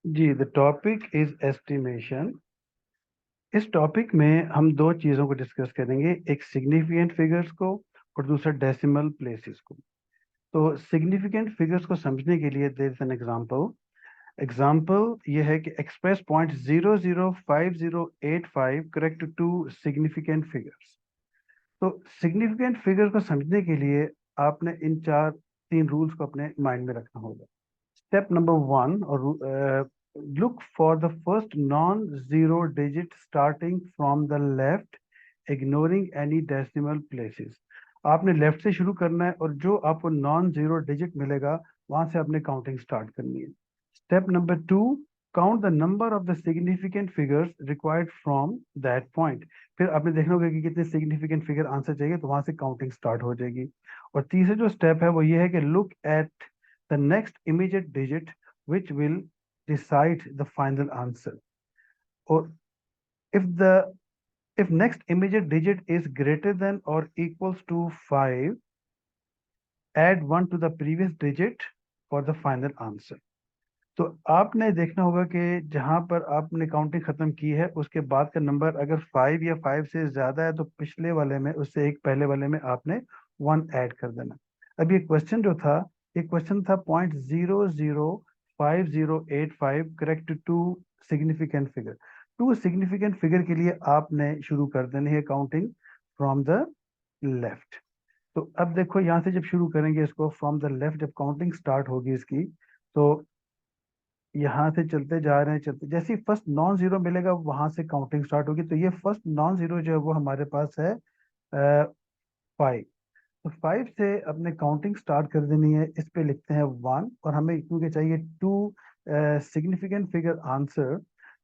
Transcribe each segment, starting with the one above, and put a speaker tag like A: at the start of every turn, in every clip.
A: Ji, the topic is estimation. इस topic में हम दो चीज़ों को डिस्कस करेंगे, एक सिग्निफिकेंट फिगर्स को और दूसरा डेसिमल प्लेसेस को। तो सिग्निफिकेंट फिगर्स को समझने के लिए there is an example. Example ये है कि express point 005085 correct to significant figures. तो सिग्निफिकेंट फिगर को समझने के लिए आपने इन तीन रूल्स को अपने माइंड में रखना होगा। Step number one, or look for the first non-zero digit starting from the left, ignoring any decimal places. आपने लेफ्ट से शुरू करना है और जो आपको नॉन जीरो डिजिट मिलेगा वहां से आपने काउंटिंग स्टार्ट करनी है। Step number two, count the number of the significant figures required from that point. फिर आपने देखना होगा कि कितने सिग्निफिकेंट फिगर आंसर चाहिए, तो वहां से काउंटिंग स्टार्ट हो जाएगी। और तीसरा जो स्टेप है वो ये है कि look at the next immediate digit which will decide the final answer. Or if the if next immediate digit is greater than or equals to 5, add 1 to the previous digit for the final answer. तो आपने देखना होगा कि जहां पर आपने counting खत्म की है उसके बाद का नंबर अगर 5 या 5 से ज्यादा है तो पिछले वाले में उससे एक पहले वाले में आपने 1 ऐड कर देना। अब ये क्वेश्चन जो था, ये क्वेश्चन था 0.005085 correct to significant figure. Two significant figure के लिए आपने शुरू कर देनी है काउंटिंग फ्रॉम द लेफ्ट। तो अब देखो यहाँ से जब शुरू करेंगे इसको फ्रॉम द लेफ्ट, जब काउंटिंग स्टार्ट होगी इसकी, तो यहाँ से चलते जा रहे हैं, चलते जैसे ही फर्स्ट नॉन जीरो मिलेगा वहां से काउंटिंग स्टार्ट होगी। तो ये फर्स्ट नॉन जीरो जो है वो हमारे पास है 5। तो 5 से अपने काउंटिंग स्टार्ट कर देनी है। इस पे लिखते हैं 1, और हमें क्योंकि चाहिए टू सिग्निफिकेंट फिगर आंसर,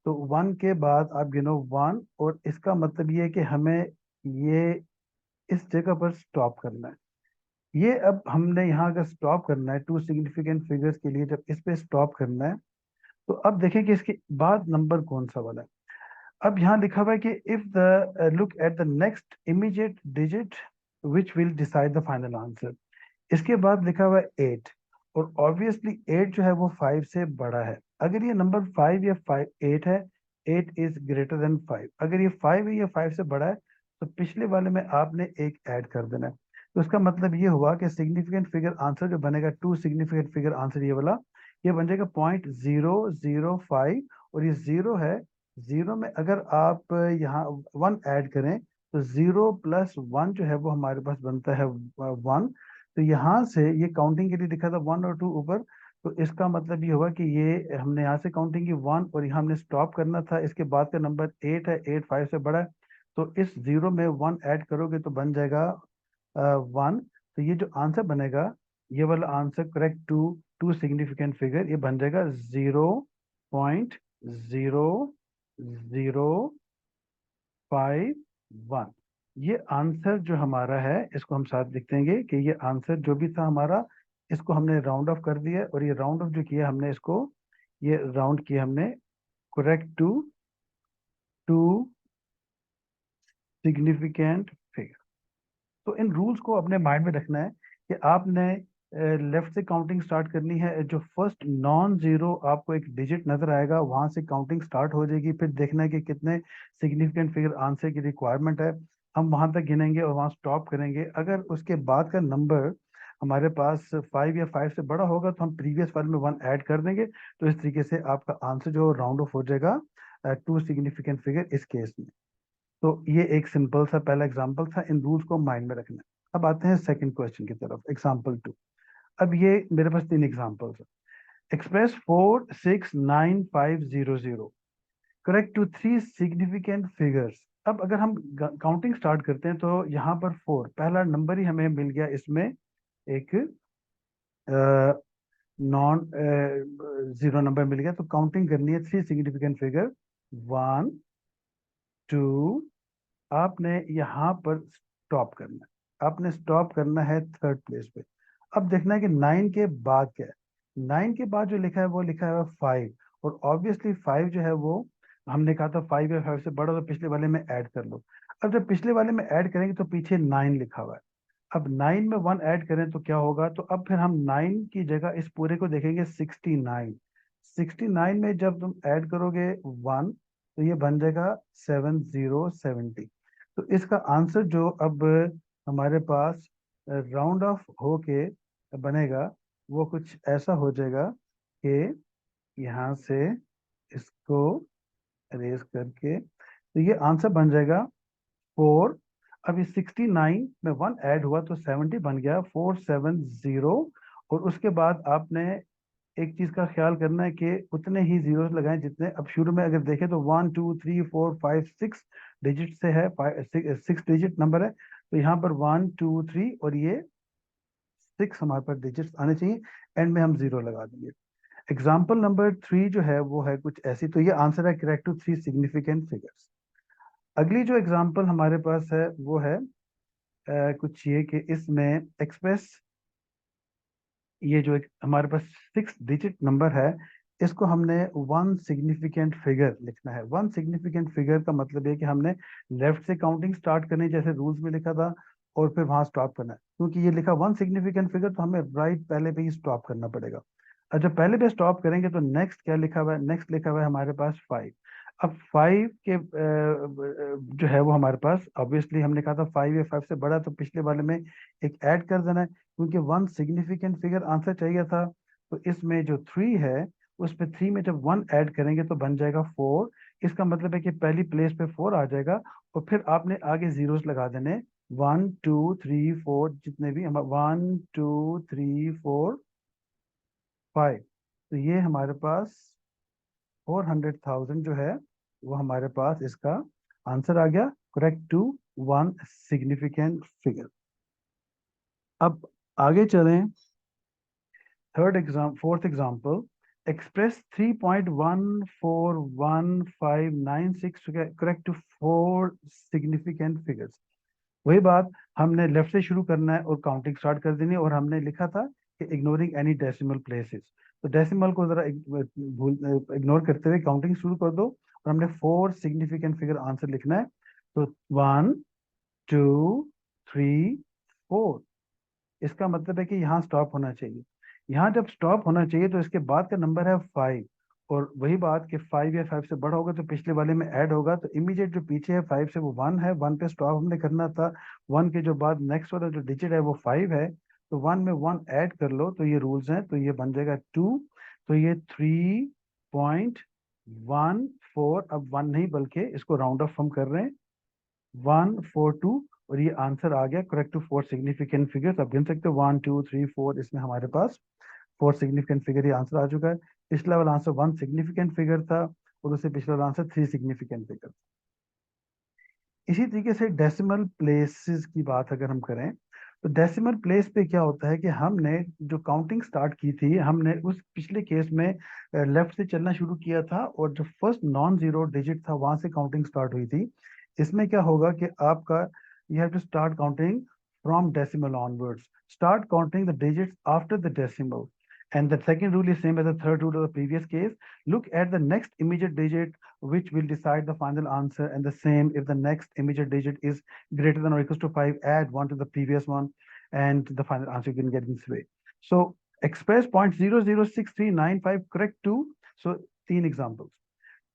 A: तो 1 के बाद आप गिनो 1, और इसका मतलब ये है कि हमें ये इस जगह पर स्टॉप करना है। ये अब हमने यहाँ अगर स्टॉप करना है टू सिग्निफिकेंट फिगर्स के लिए, जब इस पे स्टॉप करना है तो अब देखें कि इसके बाद नंबर कौन सा वाला है। अब यहाँ लिखा हुआ है कि if the look at the next immediate digit which will decide the final answer. इसके बाद लिखा हुआ है 8, और ऑब्वियसली 8 जो है वो 5 से बड़ा है। अगर ये नंबर 5 या 8 है, 8 इज ग्रेटर देन 5। अगर ये 5 है या 5 से बड़ा है तो पिछले वाले में आपने एक ऐड कर देना है। तो इसका मतलब ये हुआ कि सिग्निफिकेंट फिगर आंसर जो बनेगा, टू सिग्निफिकेंट फिगर आंसर ये वाला, ये बन जाएगा 0.005। और ये जीरो है, जीरो में अगर आप यहाँ 1 ऐड करें तो 0 + 1 जो है वो हमारे पास बनता है 1। तो यहाँ से ये काउंटिंग के लिए लिखा था 1 और 2 ऊपर, तो इसका मतलब ये हुआ कि ये हमने यहाँ से काउंटिंग की 1, और यहाँ हमने स्टॉप करना था। इसके बाद का नंबर 8 है, 8 5 से बड़ा है, तो इस जीरो में 1 ऐड करोगे तो बन जाएगा 1। तो ये जो आंसर बनेगा, ये वाला answer correct to two significant figure, ये बन जाएगा 0.0051। ये आंसर जो हमारा है इसको हम साथ लिख देंगे कि ये आंसर जो भी था हमारा, इसको हमने राउंड ऑफ कर दिया, और ये राउंड ऑफ जो किया हमने इसको, ये राउंड किया हमने correct to two significant figure. तो इन रूल्स को अपने माइंड में रखना है कि आपने लेफ्ट से काउंटिंग स्टार्ट करनी है। जो फर्स्ट नॉन जीरो आपको एक डिजिट नजर आएगा वहां से काउंटिंग स्टार्ट हो जाएगी। फिर देखना है कि कितने सिग्निफिकेंट फिगर आंसर की रिक्वायरमेंट है, हम वहां तक गिनेंगे और वहां स्टॉप करेंगे। अगर उसके बाद का नंबर हमारे पास 5 या 5 से बड़ा होगा तो हम प्रीवियस वाले में 1 ऐड कर देंगे। तो इस तरीके से आपका आंसर जो राउंड ऑफ हो जाएगा टू सिग्निफिकेंट फिगर इस केस में। तो ये एक सिंपल सा पहला एग्जांपल था, इन रूल्स को माइंड में रखना है। अब आते हैं सेकंड क्वेश्चन की तरफ, एग्जांपल 2। अब ये मेरे पास 3 एग्जांपल्स है। Express 469,500 correct to 3 significant figures. अब अगर हम काउंटिंग स्टार्ट करते हैं तो यहाँ पर 4 पहला नंबर ही हमें मिल गया, इसमें एक नॉन जीरो नंबर मिल गया। तो काउंटिंग करनी है 3 सिग्निफिकेंट फिगर, 1 2। आपने यहाँ पर स्टॉप करना है, आपने स्टॉप करना है थर्ड प्लेस पे। अब देखना है कि 9 के बाद क्या है। 9 के बाद जो लिखा है वो लिखा है 5, और ऑब्वियसली 5 जो है वो हमने कहा था 5 या 5 से बड़ा, तो पिछले वाले में ऐड कर लो। अब जब पिछले वाले में ऐड करेंगे तो पीछे 9 लिखा हुआ है। अब 9 में 1 ऐड करें तो क्या होगा, तो अब फिर हम 9 की जगह इस पूरे को देखेंगे 69। 69 में जब तुम ऐड करोगे 1 तो ये बन जाएगा 7070। तो इसका आंसर जो अब हमारे पास राउंड ऑफ होके बनेगा वो कुछ ऐसा हो जाएगा कि यहाँ से इसको अरेज करके तो ये आंसर बन जाएगा 4। अब ये 69 में 1 ऐड हुआ तो 70 बन गया 470। और उसके बाद आपने एक चीज का ख्याल करना है कि उतने ही जीरोस लगाएं जितने अब शुरू में अगर देखें तो 1 2 3 4 5 6 डिजिट से है, 6 डिजिट नंबर है। तो यहाँ पर 1 2 3 और ये 6 हमारे पास डिजिट्स आने चाहिए। एंड में हम जीरो लगा देंगे। एग्जाम्पल नंबर 3 जो है वो है कुछ ऐसी। तो ये आंसर है करेक्ट टू 3 सिग्निफिकेंट फिगर्स। अगली जो एग्जाम्पल हमारे पास है वो है कुछ ये कि इसमें एक्सप्रेस ये जो एक हमारे पास 6 डिजिट नंबर है इसको हमने वन सिग्निफिकेंट फिगर लिखना है। वन सिग्निफिकेंट फिगर का मतलब है कि हमने लेफ्ट से काउंटिंग स्टार्ट करनी जैसे रूल्स में लिखा था और फिर वहां स्टॉप करना है। क्योंकि ये लिखा वन सिग्निफिकेंट फिगर तो हमें राइट पहले पे ही स्टॉप करना पड़ेगा। और जब पहले पे स्टॉप करेंगे तो नेक्स्ट क्या लिखा हुआ है, नेक्स्ट लिखा हुआ है हमारे पास 5। अब 5 के जो है वो हमारे पास ऑब्वियसली हमने कहा था 5 या 5 से बड़ा तो पिछले वाले में एक ऐड कर देना है क्योंकि वन सिग्निफिकेंट फिगर आंसर चाहिए था। तो इसमें जो 3 है उस पे 3 में जब 1 ऐड करेंगे तो बन जाएगा 4। इसका मतलब है कि पहली प्लेस पे 4 आ जाएगा और फिर आपने आगे जीरोस लगा देने 1 2 3 4 जितने भी हम 1 2 3 4 5। तो ये हमारे पास 400,000 जो है वो हमारे पास इसका आंसर आ गया correct to one significant figure. अब आगे चलें। Fourth example express 3.141596 correct to 4 significant figures. वही बात हमने लेफ्ट से शुरू करना है और काउंटिंग स्टार्ट कर देनी है। और हमने लिखा था कि इग्नोरिंग एनी डेसिमल प्लेसेस। तो डेसिमल को जरा इग्नोर करते हुए काउंटिंग शुरू कर दो और हमने 4 सिग्निफिकेंट फिगर आंसर लिखना है। तो 1 2 3 4 इसका मतलब है कि यहाँ स्टॉप होना चाहिए। यहाँ जब स्टॉप होना चाहिए तो इसके बाद का नंबर है 5। और वही बात कि 5 या 5 से बड़ा होगा तो पिछले वाले में ऐड होगा। तो इमीडिएट जो पीछे है 5 से वो 1 है, 1 पे स्टॉप हमने करना था। 1 के जो बाद नेक्स्ट वाला जो डिजिट है वो 5 है। तो 1 में 1 ऐड कर लो तो ये रूल्स हैं। तो ये बन जाएगा 2। तो ये 3.14 अब 1 नहीं बल्कि इसको राउंड ऑफ हम कर रहे हैं 142। और ये आंसर आ गया करेक्ट टू 4 सिग्निफिकेंट फिगर्स। आप गिन सकते हो 1 2 3 4 इसमें हमारे पास 4 सिग्निफिकेंट फिगर ये आंसर आ चुका है। पिछला वाला आंसर 1 सिग्निफिकेंट फिगर था और उससे पिछला वाला आंसर 3 सिग्निफिकेंट फिगर। इसी तरीके से डेसिमल प्लेसेस की बात अगर हम करें तो डेसिमल प्लेस पे क्या होता है कि हमने जो काउंटिंग स्टार्ट की थी हमने उस पिछले केस में लेफ्ट से चलना शुरू किया था और जो फर्स्ट नॉन जीरो डिजिट था वहां से काउंटिंग स्टार्ट हुई थी। इसमें क्या होगा कि आपका you have to start counting from decimal onwards, start counting the digits after the decimal. And the second rule is same as the third rule of the previous case. Look at the next immediate digit which will decide the final answer, and the same if the next immediate digit is greater than or equals to 5, add 1 to the previous one and the final answer you can get in this way. So express 0.006395 correct to, so 3 examples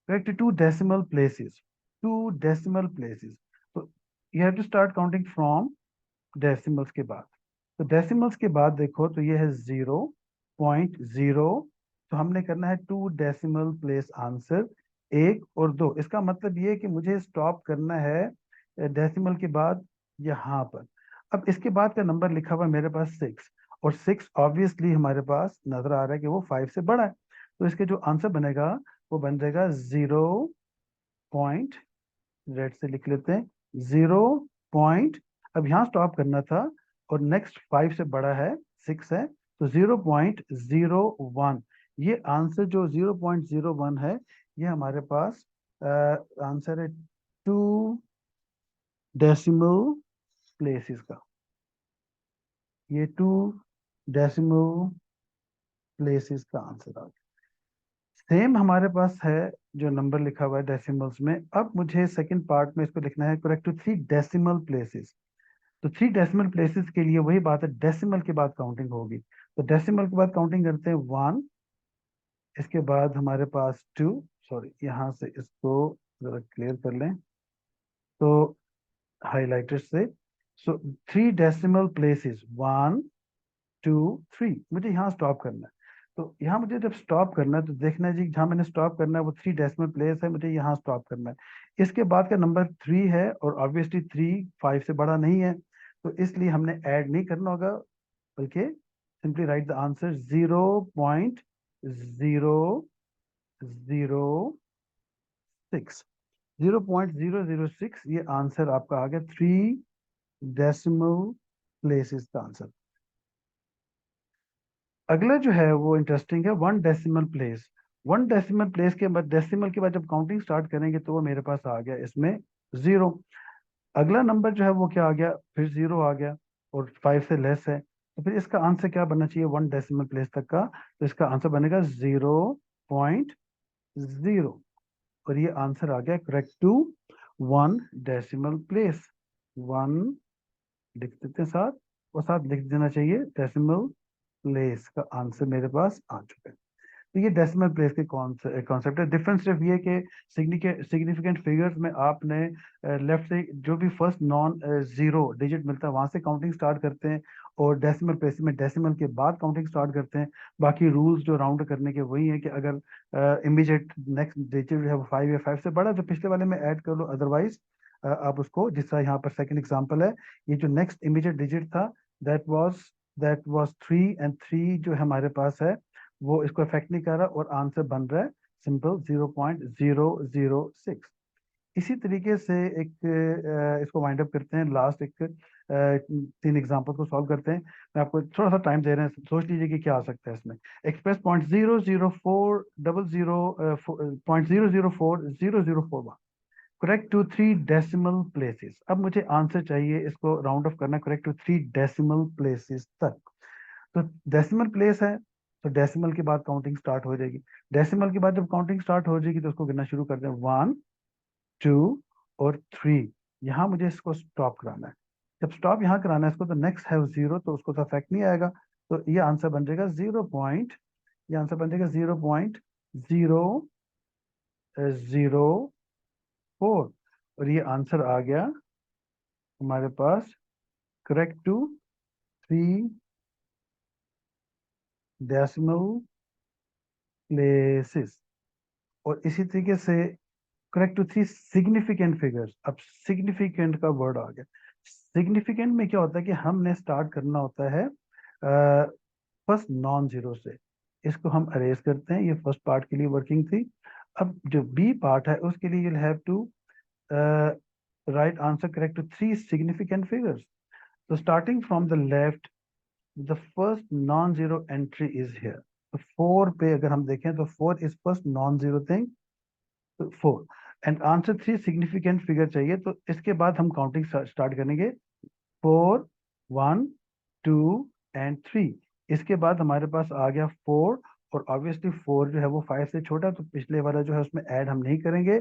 A: correct to 2 decimal places, 2 decimal places. So you have to start counting from decimals के बाद। तो decimals के बाद देखो तो ये है 0.0। तो हमने करना है 2 डेसिमल प्लेस आंसर 1 और 2। इसका मतलब ये है कि मुझे स्टॉप करना है डेसिमल के बाद यहाँ पर। अब इसके बाद का नंबर लिखा हुआ है मेरे पास 6 और 6 ऑब्वियसली हमारे पास नजर आ रहा है कि वो 5 से बड़ा है। तो इसके जो आंसर बनेगा वो बन जाएगा 0. रेड से लिख लेते हैं 0. अब यहाँ स्टॉप करना था और नेक्स्ट 5 से बड़ा है 6 है तो 0.01। ये आंसर जो 0.01 है ये हमारे पास आंसर है 2 डेसिमल प्लेसेस का। ये 2 डेसिमल प्लेसेस का आंसर आ गया। सेम हमारे पास है जो नंबर लिखा हुआ है डेसिमल्स में। अब मुझे सेकंड पार्ट में इसको लिखना है करेक्ट टू 3 डेसिमल प्लेसेस। तो 3 डेसिमल प्लेसेस के लिए वही बात है डेसिमल के बाद काउंटिंग होगी। तो डेसिमल के बाद काउंटिंग करते हैं 1 इसके बाद हमारे पास 2, सॉरी यहाँ से इसको जरा क्लियर कर लें तो हाइलाइटर से। सो 3 डेसिमल प्लेसेस 1 2 3, मुझे यहाँ स्टॉप करना है। तो यहाँ मुझे जब स्टॉप करना है तो देखना है जी, जहाँ मैंने स्टॉप करना है वो 3 डेसिमल प्लेस है, मुझे यहाँ स्टॉप करना है। इसके बाद का नंबर 3 है और ऑब्वियसली 3 5 से बड़ा नहीं है, तो इसलिए हमने ऐड नहीं करना होगा, बल्कि सिंपली राइट द आंसर 0.006। 0.006 ये आंसर आपका आ गया 3 डेसिमल प्लेसेस का आंसर। अगला जो है वो इंटरेस्टिंग है, 1 डेसिमल प्लेस। 1 डेसिमल प्लेस के बाद, डेसिमल के बाद जब काउंटिंग स्टार्ट करेंगे तो वो मेरे पास आ गया इसमें 0। अगला नंबर जो है वो क्या आ गया, फिर 0 आ गया और 5 से लेस है, तो फिर इसका आंसर क्या बनना चाहिए 1 डेसिमल प्लेस तक का, तो इसका आंसर बनेगा 0.0, और ये आंसर आ गया करेक्ट टू 1 डेसिमल प्लेस। 1 लिख देते हैं साथ, और साथ लिख देना चाहिए डेसिमल प्लेस का आंसर मेरे पास आ चुका है। तो ये डेसिमल प्लेस के कॉन्सेप्ट है। डिफरेंस सिर्फ ये कि सिग्निफिकेंट फिगर्स में आपने लेफ्ट से जो भी फर्स्ट नॉन जीरो डिजिट मिलता है वहां से काउंटिंग स्टार्ट करते हैं, और डेसिमल प्लेस में डेसिमल के बाद काउंटिंग स्टार्ट करते हैं। बाकी रूल्स जो राउंड करने के वही है कि अगर इमीडिएट नेक्स्ट डिजिट जो है वो 5 या 5 से बड़ा तो पिछले वाले में ऐड कर लो, अदरवाइज आप उसको, जिस तरह यहाँ पर सेकंड एग्जांपल है, ये जो नेक्स्ट इमीडिएट डिजिट था that was that was 3, and 3 जो हमारे पास है वो इसको इफेक्ट नहीं कर रहा, और आंसर बन रहा है सिंपल 0.006। इसी तरीके से एक इसको वाइंड अप करते हैं, लास्ट एक 3 एग्जांपल को सॉल्व करते हैं। मैं आपको थोड़ा सा टाइम दे रहे हैं, सोच लीजिए कि क्या आ सकता है इसमें। Express 0.004004004 correct to 3 decimal places. अब मुझे आंसर चाहिए, इसको राउंड ऑफ करना करेक्ट टू 3 डेसिमल प्लेसेस तक। तो डेसिमल प्लेस है तो डेसिमल के बाद काउंटिंग स्टार्ट हो जाएगी। डेसिमल के बाद जब काउंटिंग स्टार्ट हो जाएगी तो उसको गिनना शुरू कर दें, 1 2 और 3। यहाँ मुझे इसको स्टॉप कराना है। जब स्टॉप यहाँ कराना है इसको, तो नेक्स्ट है 0, तो उसको तो इफेक्ट नहीं आएगा, तो ये आंसर बन जाएगा 0. ये आंसर बन जाएगा 0.004, और ये आंसर आ गया हमारे पास करेक्ट टू 3 डेसिमल प्लेसेस। और इसी तरीके से करेक्ट टू 3 सिग्निफिकेंट फिगर्स। अब सिग्निफिकेंट का वर्ड आ गया। सिग्निफिकेंट में क्या होता है कि हमने स्टार्ट करना होता है फर्स्ट नॉन जीरो से। इसको हम अरेज करते हैं, ये फर्स्ट पार्ट के लिए वर्किंग थी। अब जो बी पार्ट है उसके लिए you'll have to write answer correct to 3 significant figures. तो starting from the left, the first non zero entry is here. तो 4 पे अगर हम देखें तो 4 is first non zero thing, 4, and answer 3 significant figure चाहिए। तो इसके बाद हम काउंटिंग स्टार्ट करेंगे, 4 1 2 एंड 3। इसके बाद हमारे पास आ गया 4, और ऑब्वियसली 4 जो है वो 5 से छोटा, तो पिछले वाला जो है उसमें ऐड हम नहीं करेंगे।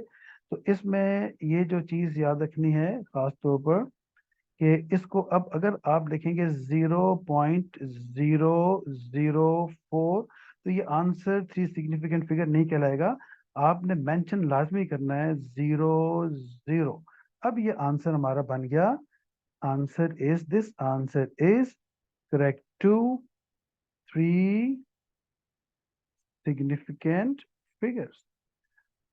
A: तो इसमें ये जो चीज याद रखनी है खास तौर पर कि इसको अब अगर आप लिखेंगे 0.004, तो ये आंसर 3 सिग्निफिकेंट फिगर नहीं कहलाएगा। आपने मेंशन लाजमी करना है 0 0। अब ये आंसर हमारा बन गया, answer is this, answer is correct to 3 significant figures.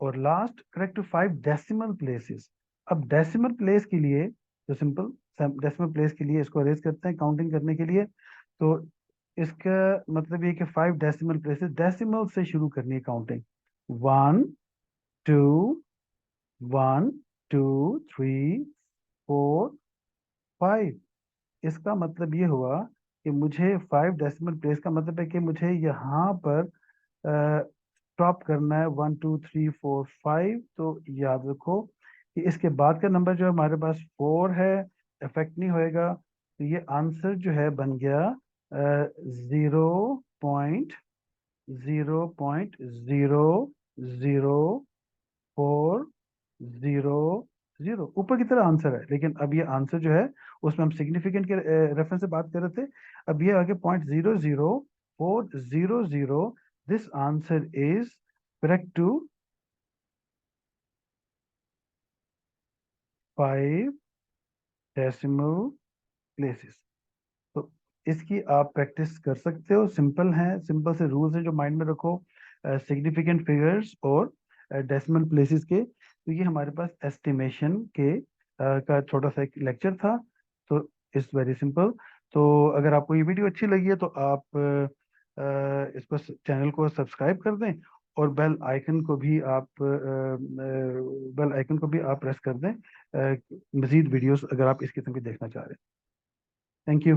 A: और last correct to 5 decimal places. अब डेसिमल प्लेस के लिए तो सिंपल, डेसिमल प्लेस के लिए इसको अरेज करते हैं काउंटिंग करने के लिए। तो इसका मतलब ये कि 5 डेसिमल प्लेसेस, डेसिमल से शुरू करनी है काउंटिंग। 1 2 1 2 3 4 5। इसका मतलब ये हुआ कि मुझे 5 डेसिमल प्लेस का मतलब है कि मुझे यहाँ पर स्टॉप करना है 1 2 3 4 5। तो याद रखो कि इसके बाद का नंबर जो हमारे पास 4 है, इफेक्ट नहीं होएगा। तो ये आंसर जो है बन गया 0.0004000। ऊपर की तरह आंसर है, लेकिन अब ये आंसर जो है उसमें हम सिग्निफिकेंट के रेफरेंस से बात कर रहे थे। अब ये आगे 0.00400 This answer is correct to 5 decimal places. तो इसकी आप प्रैक्टिस कर सकते हो, सिंपल है, सिंपल से रूल्स है जो माइंड में रखो, सिग्निफिकेंट फिगर्स और डेसिमल प्लेसेस के। तो ये हमारे पास एस्टिमेशन के का छोटा सा एक लेक्चर था। तो इट्स वेरी सिंपल। तो अगर आपको ये वीडियो अच्छी लगी है तो आप इसको, चैनल को सब्सक्राइब कर दें और बेल आइकन को भी आप प्रेस कर दें मजीद वीडियोस अगर आप इस किस्म की देखना चाह रहे हैं। Thank you.